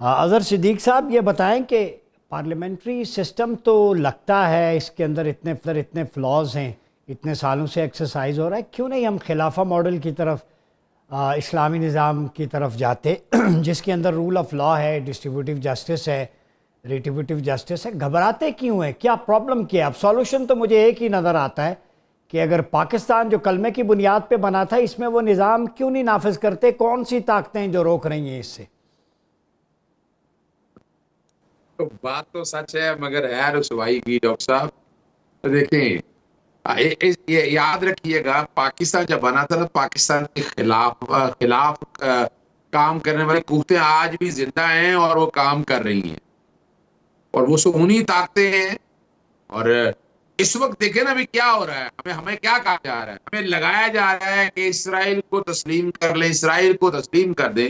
अज़हर सिद्दीक साहब, ये बताएं कि पार्लियामेंट्री सिस्टम तो लगता है इसके अंदर इतने फ्लॉज हैं, इतने सालों से एक्सरसाइज हो रहा है, क्यों नहीं हम खिलाफा मॉडल की तरफ, इस्लामी निज़ाम की तरफ जाते जिसके अंदर रूल ऑफ लॉ है, डिस्ट्रीब्यूटिव जस्टिस है, रिट्रीब्यूटिव जस्टिस है। घबराते क्यों है? क्या प्रॉब्लम क्या है? अब सॉल्यूशन तो मुझे एक ही नज़र आता है कि अगर पाकिस्तान जो कलमे की बुनियाद पे बना था, इसमें वो निज़ाम क्यों नहीं नाफिज करते? कौन सी ताकतें जो रोक रही हैं इससे? तो बात तो सच है, मगर है रुसवाई की डॉक्टर साहब। तो देखें, ये याद रखिएगा, पाकिस्तान जब बना था ना, पाकिस्तान के खिलाफ काम करने वाली कुव्वतें आज भी जिंदा हैं और वो काम कर रही हैं, और वो सुकूनी ताकतें हैं। और इस वक्त देखें ना अभी क्या हो रहा है, हमें हमें क्या कहा जा रहा है, हमें लगाया जा रहा है कि इसराइल को तस्लीम कर लें, इसराइल को तस्लीम कर दें।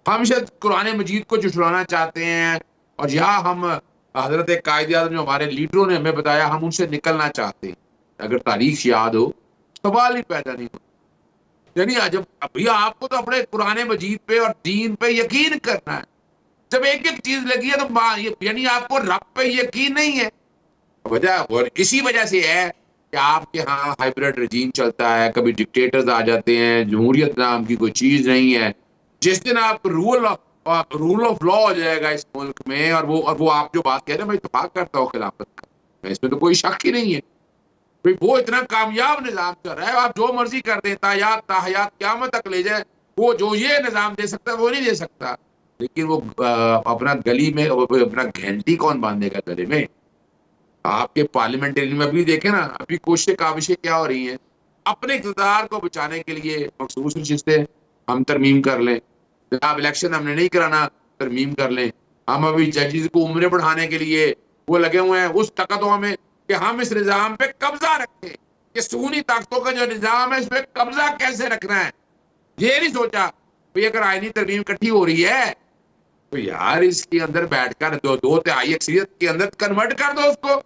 हम शायद कुरान मजीद को जुटवाना चाहते हैं, और यहाँ हम हजरत कायद आज़म जो हमारे लीडरों ने हमें बताया, हम उनसे निकलना चाहते हैं। अगर तारीख याद हो, सवाल ही पैदा नहीं हो। यानी जब भैया आपको तो अपने कुरान मजीद पे और दीन पे यकीन करना है, जब एक एक चीज लगी है तो यानी आपको रब पे यकीन नहीं है। वजह और इसी वजह से है कि आपके यहाँ हाइब्रिड रजीम चलता है, कभी डिक्टेटर्स आ जाते हैं, जमहूरियत नाम की कोई चीज नहीं है। जिस दिन आप रूल ऑफ लॉ हो जाएगा इस मुल्क में, और वो आप जो बात कह रहे हैं, मैं इत्तेफाक करता हूँ खिलाफत का, इसमें तो कोई शक ही नहीं है। भाई वो इतना कामयाब निजाम चल रहा है, आप जो मर्जी कर दें, तायात ताहयात क्यामत तक ले जाए, वो जो ये निजाम दे सकता है वो नहीं दे सकता। लेकिन वो अपना गली में अपना घंटी कौन बांधेगा गले में? आपके पार्लियामेंटेरियन में अभी देखे ना, अभी कोशिश काविशें क्या हो रही हैं, अपने इक़्तिदार को बचाने के लिए मखसूस नशिस्तें हम तरमीम कर लें। जनाब इलेक्शन हमने नहीं कराना, तरमीम कर लें। हम अभी जजेस को उम्र बढ़ाने के लिए वो लगे हुए हैं उस तकतों में कि हम इस निजाम पे कब्जा रखें, कि सुकूनी ताकतों का जो निजाम है इस पे कब्जा कैसे रखना है। ये नहीं सोचा भाई अगर आईनी तरमीम इकट्ठी हो रही है तो यार इसके अंदर बैठकर दो तिहाई अक्सरियत के अंदर कन्वर्ट कर दो उसको,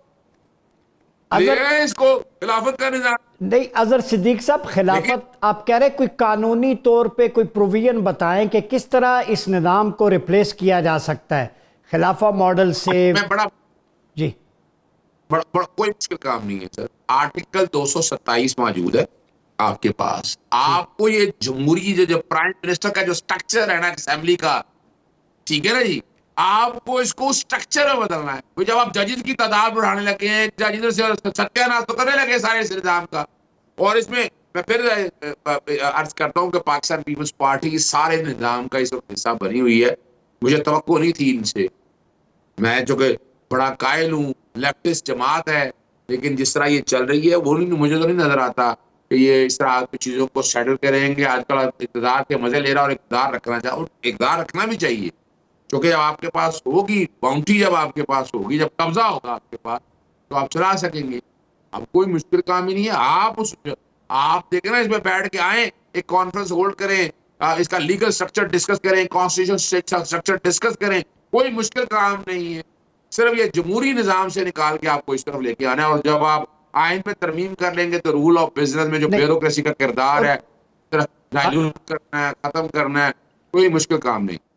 अजहर ले इसको खिलाफत का निजाम। नहीं, अजहर सिद्दीक साहब, खिलाफत आप कह रहे, कोई कानूनी तौर पे कोई प्रोविजन बताएं कि किस तरह इस निज़ाम को रिप्लेस किया जा सकता है खिलाफा मॉडल से? मैं जी। कोई मुश्किल काम नहीं है सर। आर्टिकल 227 मौजूद है आपके पास। आपको ये जमहूरी जो प्राइम मिनिस्टर का जो स्ट्रक्चर है ना असेंबली का, ठीक है ना जी, आपको इसको स्ट्रक्चर में बदलना है। तो जब आप जजेस की तादाद बढ़ाने लगे हैं, जजेस से सत्यानाश तो करने लगे सारे इस निजाम का, और इसमें मैं फिर अर्ज करता हूँ कि पाकिस्तान पीपल्स पार्टी सारे निजाम का इस वक्त हिस्सा बनी हुई है। मुझे तवक्को नहीं थी इनसे, मैं जो कि बड़ा कायल हूँ, लेफ्टिस्ट जमात है, लेकिन जिस तरह ये चल रही है वो नहीं, मुझे तो नहीं नजर आता कि ये इस तरह की चीजों को सेटल करेंगे। आजकल इक़्तिदार के मजे ले रहा और इक़्तिदार रखना चाहे, और इक़्तिदार रखना भी चाहिए, क्योंकि जब आपके पास होगी बाउंड्री, जब आपके पास होगी, जब कब्जा होगा आपके पास, तो आप चला सकेंगे। अब कोई मुश्किल काम ही नहीं है। आप देखें ना, इसमें बैठ के आए, एक कॉन्फ्रेंस होल्ड करें, इसका लीगल स्ट्रक्चर डिस्कस करें, कॉन्स्टिट्यूशन स्ट्रक्चर डिस्कस करें, कोई मुश्किल काम नहीं है। सिर्फ ये जमहूरी निजाम से निकाल के आपको इस तरफ लेके आना है, और जब आप आइन पे तरमीम कर लेंगे तो रूल ऑफ बिजनेस में जो ब्यूरोक्रेसी का किरदार है, करना है, खत्म करना है, कोई मुश्किल काम नहीं।